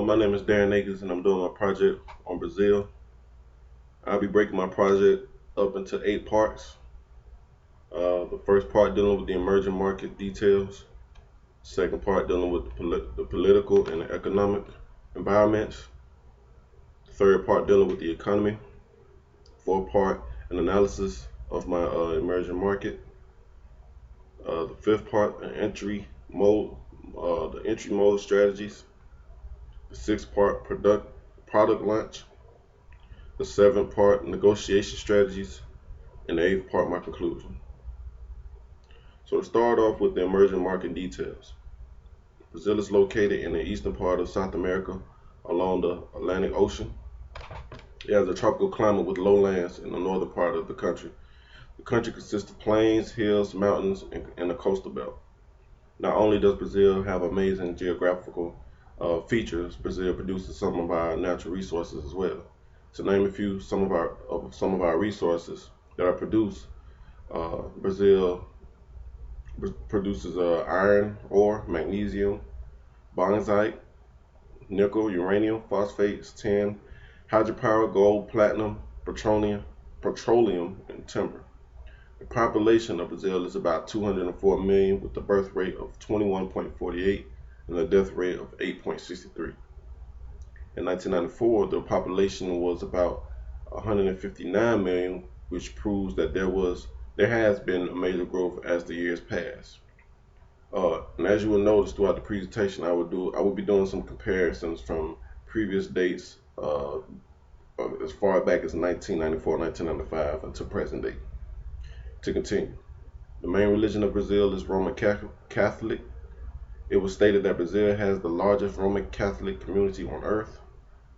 My name is Darren Akins, and I'm doing my project on Brazil. I'll be breaking my project up into 8 parts. The first part dealing with the emerging market details. Second part dealing with the political and the economic environments. Third part dealing with the economy. Fourth part an analysis of my emerging market. The fifth part an entry mode, the entry mode strategies. The sixth part product launch. The seventh part negotiation strategies, and the eighth part my conclusion. So to start off with the emerging market details, Brazil is located in the eastern part of South America along the Atlantic Ocean. It has a tropical climate with lowlands in the northern part of the country. The country consists of plains, hills, mountains, and a coastal belt. Not only does Brazil have amazing geographical features, Brazil produces some of our natural resources as well. To name a few, some of our resources that are produced, Brazil produces iron ore, magnesium, bauxite, nickel, uranium, phosphates, tin, hydropower, gold, platinum, petroleum, and timber. The population of Brazil is about 204 million, with a birth rate of 21.48 and a death rate of 8.63. In 1994, the population was about 159 million, which proves that there has been a major growth as the years pass. And as you will notice throughout the presentation, I will be doing some comparisons from previous dates, as far back as 1994, 1995, until present day. To continue, the main religion of Brazil is Roman Catholic. It was stated that Brazil has the largest Roman Catholic community on earth.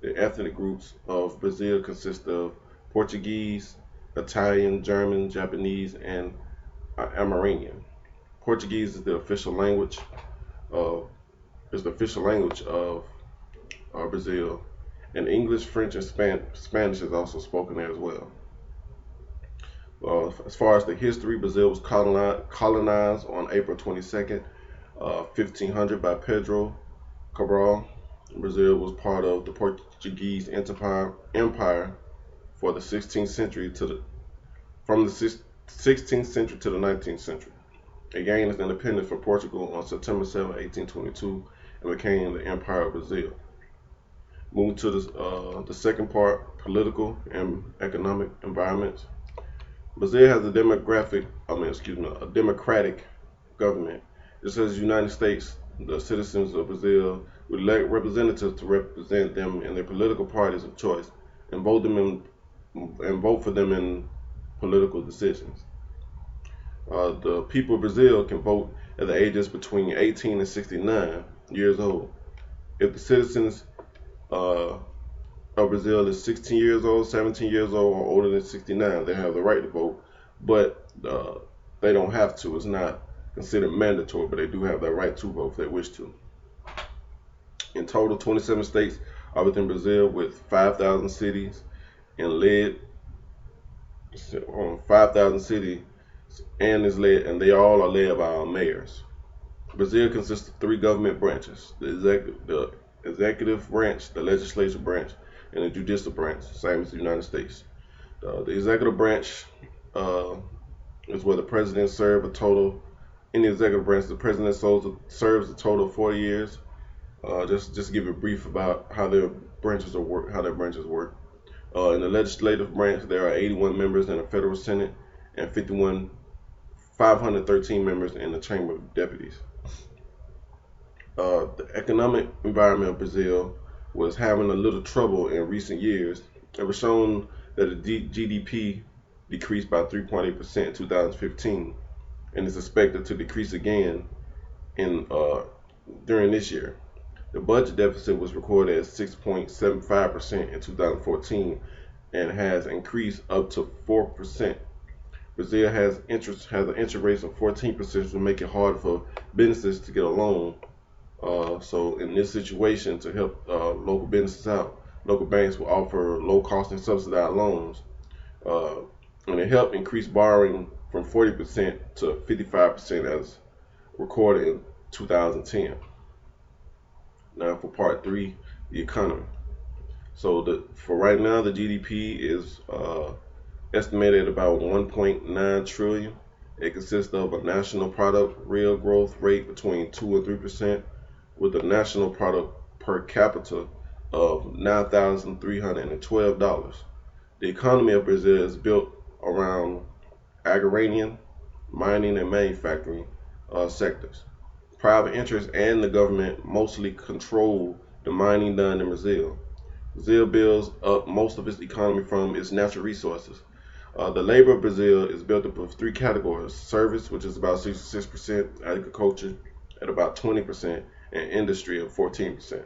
The ethnic groups of Brazil consist of Portuguese, Italian, German, Japanese, and Amerindian. Portuguese is the official language of Brazil, and English, French, and Spanish is also spoken there as well. As far as the history, Brazil was colonized on April 22nd, 1500 by Pedro Cabral. Brazil was part of the Portuguese Empire for the 16th century from the 16th century to the 19th century. It gained its independence from Portugal on September 7, 1822, and became the Empire of Brazil. Moving to the second part, political and economic environments. Brazil has a democratic government. Just as the United States, the citizens of Brazil would elect representatives to represent them in their political parties of choice and vote for them in political decisions. The people of Brazil can vote at the ages between 18 and 69 years old. If the citizens of Brazil is 16 years old, 17 years old, or older than 69, they have the right to vote, but they don't have to. It's not considered mandatory, but they do have that right to vote if they wish to. In total, 27 states are within Brazil, with 5,000 cities and 5,000 cities and they all are led by mayors. Brazil consists of 3 government branches: the executive branch, the legislative branch, and the judicial branch, same as the United States. The executive branch is where the president serves a total. In the executive branch, the president serves a total of 4 years. Just give a brief about how their branches work. In the legislative branch, there are 81 members in the federal Senate and 513 members in the Chamber of Deputies. The economic environment of Brazil was having a little trouble in recent years. It was shown that the GDP decreased by 3.8% in 2015, and is expected to decrease again during this year. The budget deficit was recorded at 6.75% in 2014 and has increased up to 4%. Brazil has an interest rate of 14%, which will make it hard for businesses to get a loan. So in this situation, to help local businesses out, local banks will offer low cost and subsidized loans, and it helped increase borrowing from 40% to 55% as recorded in 2010. Now for part 3, the economy. So for right now, the GDP is estimated at about 1.9 trillion. It consists of a national product real growth rate between 2 and 3%, with a national product per capita of $9,312. The economy of Brazil is built around agrarian, mining, and manufacturing sectors. Private interests and the government mostly control the mining done in Brazil. Brazil builds up most of its economy from its natural resources. The labor of Brazil is built up of three categories: service, which is about 66%, agriculture at about 20%, and industry at 14%.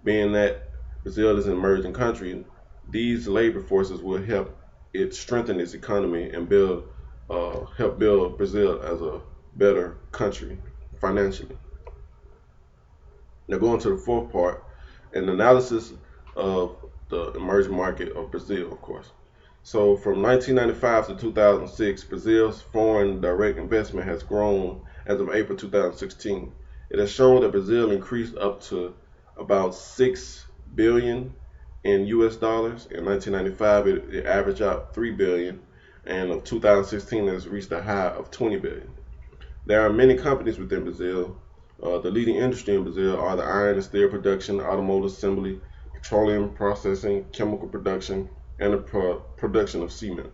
Being that Brazil is an emerging country, these labor forces will help it strengthen its economy and help build Brazil as a better country financially. Now, going to the fourth part, an analysis of the emerging market of Brazil, of course. So, from 1995 to 2006, Brazil's foreign direct investment has grown as of April 2016. It has shown that Brazil increased up to about 6 billion in US dollars. In 1995, it averaged out 3 billion, and of 2016, it has reached a high of 20 billion. There are many companies within Brazil. The leading industry in Brazil are the iron and steel production, automotive assembly, petroleum processing, chemical production, and the production of cement.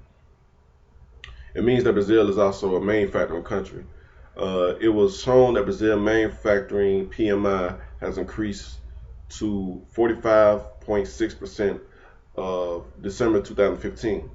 It means that Brazil is also a manufacturing country. It was shown that Brazil manufacturing PMI has increased to 45.6% of December 2015.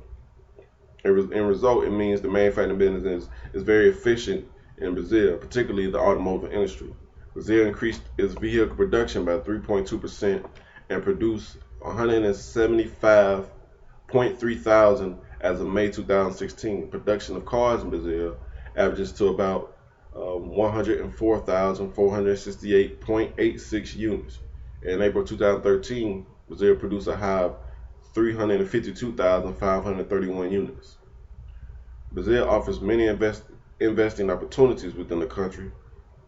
In result, it means the manufacturing business is very efficient in Brazil, particularly the automotive industry. Brazil increased its vehicle production by 3.2% and produced 175.3 thousand as of May 2016. Production of cars in Brazil averages to about 104,468.86 units. In April 2013, Brazil produced a high of 352,531 units. Brazil offers many investing opportunities within the country.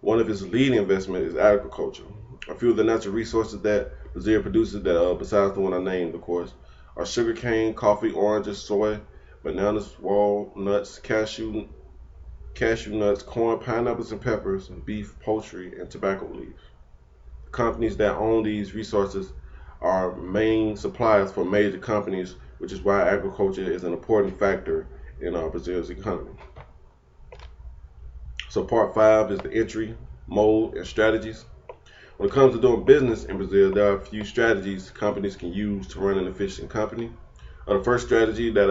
One of its leading investments is agriculture. A few of the natural resources that Brazil produces, that besides the one I named, of course, are sugarcane, coffee, oranges, soy, bananas, walnuts, cashew nuts, corn, pineapples and peppers, beef, poultry, and tobacco leaves. Companies that own these resources are main suppliers for major companies, which is why agriculture is an important factor in Brazil's economy. So part 5 is the entry, mode, and strategies. When it comes to doing business in Brazil, there are a few strategies companies can use to run an efficient company. The first strategy that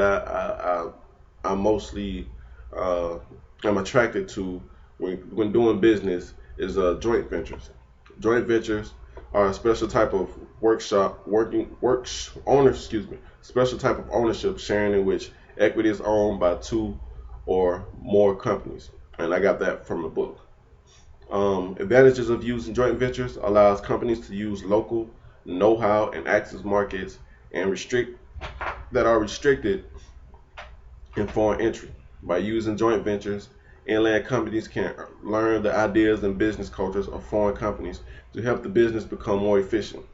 I mostly am attracted to when doing business is joint ventures. Joint ventures are a special type of special type of ownership sharing in which equity is owned by two or more companies. And I got that from the book. Advantages of using joint ventures allows companies to use local know-how and access markets and that are restricted in foreign entry. By using joint ventures, inland companies can learn the ideas and business cultures of foreign companies to help the business become more efficient.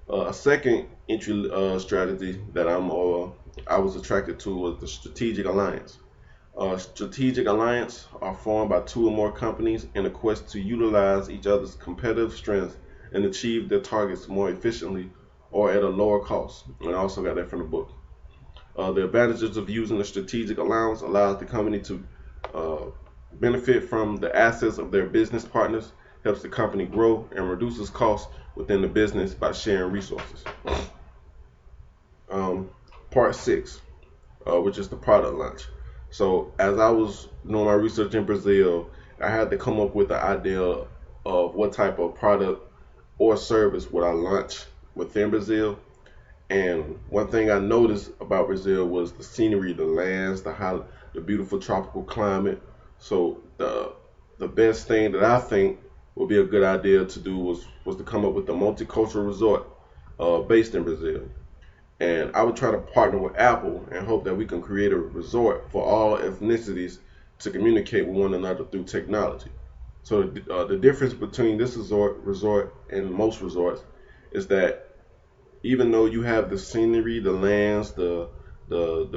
A second entry strategy that I was attracted to was the strategic alliance. Strategic alliance are formed by two or more companies in a quest to utilize each other's competitive strengths and achieve their targets more efficiently or at a lower cost. And I also got that from the book. The advantages of using a strategic alliance allows the company to benefit from the assets of their business partners, helps the company grow, and reduces costs within the business by sharing resources. Part 6, which is the product launch. So as I was doing my research in Brazil, I had to come up with the idea of what type of product or service would I launch within Brazil. And one thing I noticed about Brazil was the scenery, the lands, the beautiful tropical climate. So the best thing that I think would be a good idea to do was to come up with a multicultural resort based in Brazil. And I would try to partner with Apple and hope that we can create a resort for all ethnicities to communicate with one another through technology. So the difference between this resort and most resorts is that even though you have the scenery, the lands, the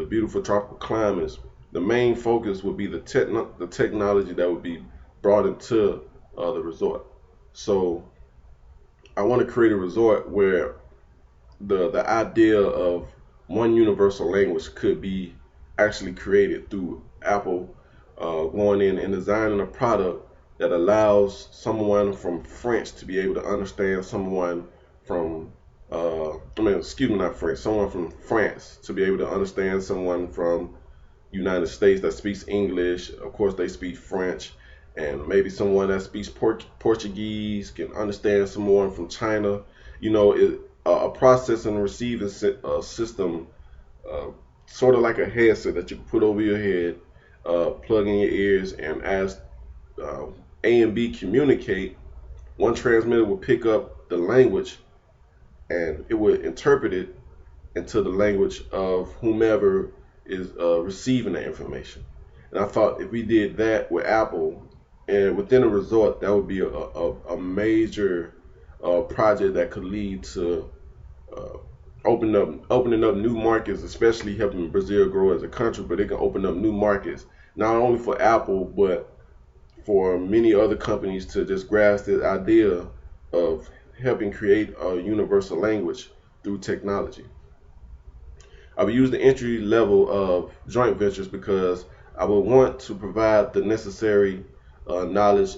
beautiful tropical climates, the main focus would be the technology that would be brought into the resort. So I want to create a resort where the idea of one universal language could be actually created through Apple going in and designing a product that allows someone from French to be able to understand someone from excuse me, not French, someone from France to be able to understand someone from United States that speaks English. Of course, they speak French, and maybe someone that speaks Portuguese can understand someone from China. A processing and receiving system, uh, sort of like a headset that you put over your head, plug in your ears, and as uh, A and B communicate, one transmitter will pick up the language and it would interpret it into the language of whomever is receiving the information. And I thought if we did that with Apple and within a resort, that would be a major project that could lead to uh, opening up new markets, especially helping Brazil grow as a country. But it can open up new markets not only for Apple but for many other companies to just grasp the idea of helping create a universal language through technology. I would use the entry level of joint ventures because I would want to provide the necessary knowledge.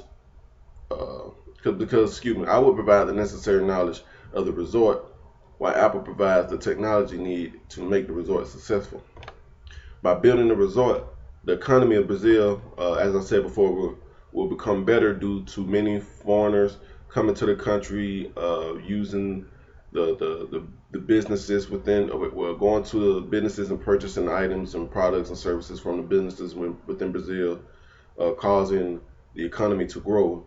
Uh, because, excuse me, I would provide the necessary knowledge of the resort, while Apple provides the technology need to make the resort successful. By building the resort, the economy of Brazil, as I said before, will become better due to many foreigners coming to the country, using the businesses within, well, going to the businesses and purchasing items and products and services from the businesses within Brazil, causing the economy to grow.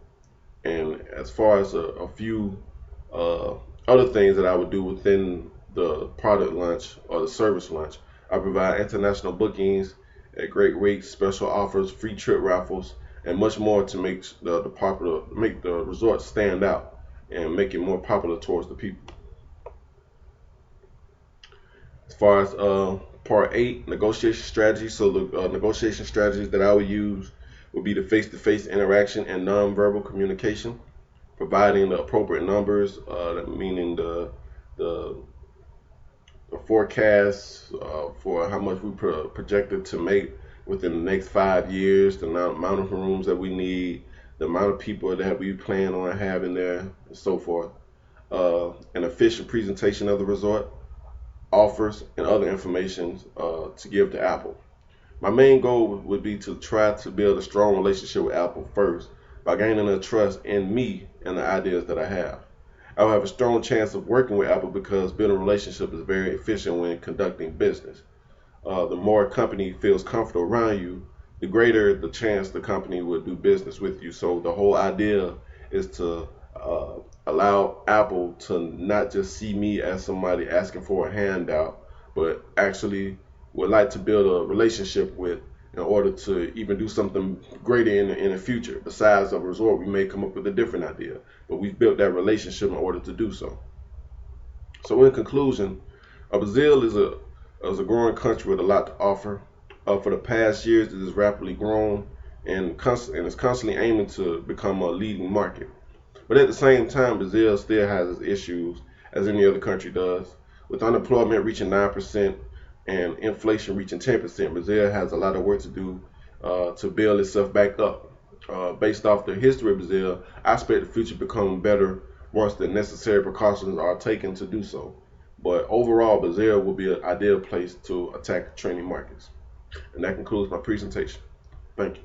And as far as a few uh, other things that I would do within the product launch or the service launch, I provide international bookings at great rates, special offers, free trip raffles, and much more to make make the resort stand out and make it more popular towards the people. As far as part eight, negotiation strategy. So the negotiation strategies that I would use would be the face-to-face interaction and non-verbal communication, providing the appropriate numbers, meaning the, the forecast for how much we projected to make within the next 5 years, the amount of rooms that we need, the amount of people that we plan on having there, and so forth. An efficient presentation of the resort, offers, and other information to give to Apple. My main goal would be to try to build a strong relationship with Apple first by gaining their trust in me and the ideas that I have. I will have a strong chance of working with Apple because building a relationship is very efficient when conducting business. The more a company feels comfortable around you, the greater the chance the company will do business with you. So the whole idea is to allow Apple to not just see me as somebody asking for a handout, but actually would like to build a relationship with in order to even do something greater in the future. Besides a resort, we may come up with a different idea, but we've built that relationship in order to do so. So in conclusion, Brazil is a growing country with a lot to offer. For the past years, it has rapidly grown and is constantly aiming to become a leading market. But at the same time, Brazil still has its issues, as any other country does. With unemployment reaching 9% and inflation reaching 10%, Brazil has a lot of work to do to build itself back up. Based off the history of Brazil, I expect the future to become better once the necessary precautions are taken to do so. But overall, Brazil will be an ideal place to attack training markets. And that concludes my presentation. Thank you.